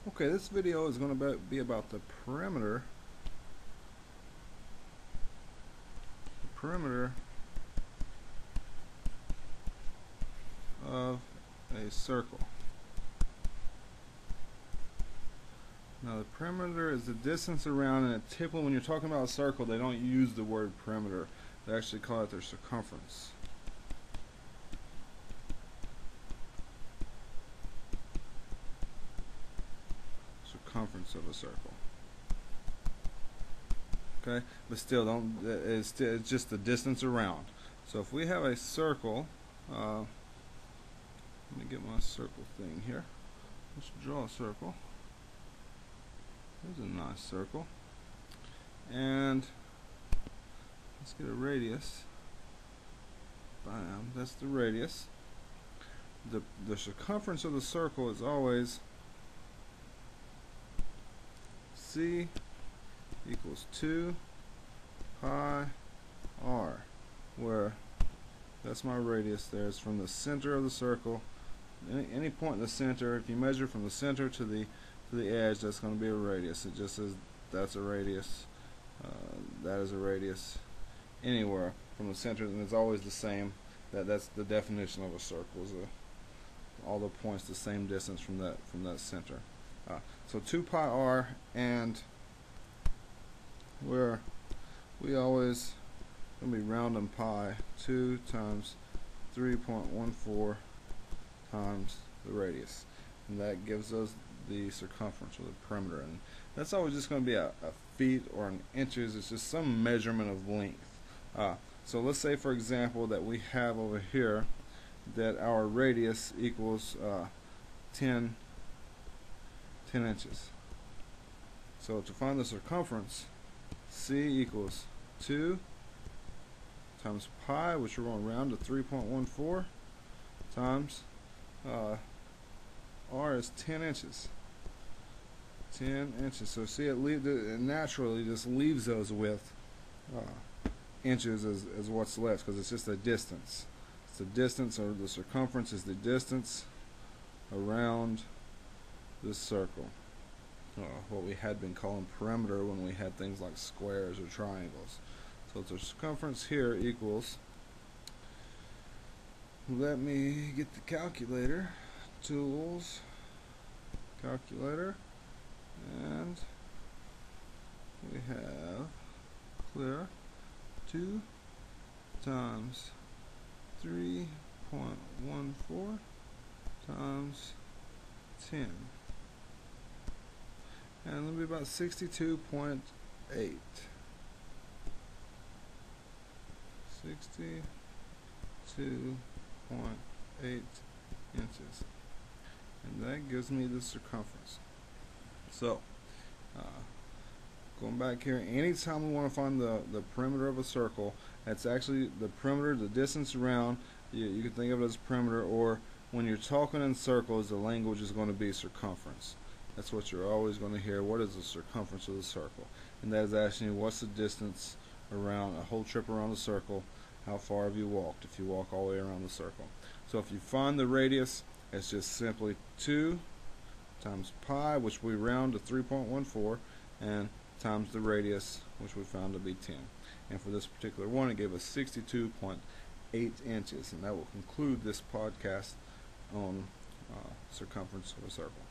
Okay, this video is going to be about the perimeter of a circle. Now the perimeter is the distance around, and typically when you're talking about a circle they don't use the word perimeter. They actually call it their circumference. Circumference of a circle. Okay, but still, it's just the distance around. So if we have a circle, let me get my circle thing here. Let's draw a circle. There's a nice circle, and let's get a radius. Bam, that's the radius. The circumference of the circle is always C equals 2 pi r, where that's my radius there. It's from the center of the circle. Any point in the center, if you measure from the center to the edge, that's going to be a radius. It just says that's a radius, that is a radius, anywhere from the center, and it's always the same. That's the definition of a circle, is all the points the same distance from that center. So 2 pi r, and where we always going to be rounding pi, 2 times 3.14 times the radius, and that gives us the circumference, or the perimeter. And that's always just going to be a feet or an inches. It's just some measurement of length. So let's say, for example, that we have over here that our radius equals 10 inches. So to find the circumference, C equals 2 times pi, which we're going to round to 3.14, times R is 10 inches. 10 inches. So see, it naturally just leaves those with inches as what's left, because it's just a distance. It's the distance, or the circumference is the distance around this circle. What we had been calling perimeter when we had things like squares or triangles. So the circumference here equals, let me get the calculator, tools, calculator, and we have clear 2 times 3.14 times 10, and it'll be about 62.8. 62.8 inches, and that gives me the circumference. So going back here, anytime we want to find the perimeter of a circle, that's actually the perimeter, the distance around. You can think of it as perimeter, or when you're talking in circles, the language is going to be circumference. That's what you're always going to hear. What is the circumference of the circle? And that is asking you, what's the distance around a whole trip around the circle? How far have you walked if you walk all the way around the circle? So if you find the radius, it's just simply 2 times pi, which we round to 3.14, and times the radius, which we found to be 10. And for this particular one, it gave us 62.8 inches. And that will conclude this podcast on circumference of a circle.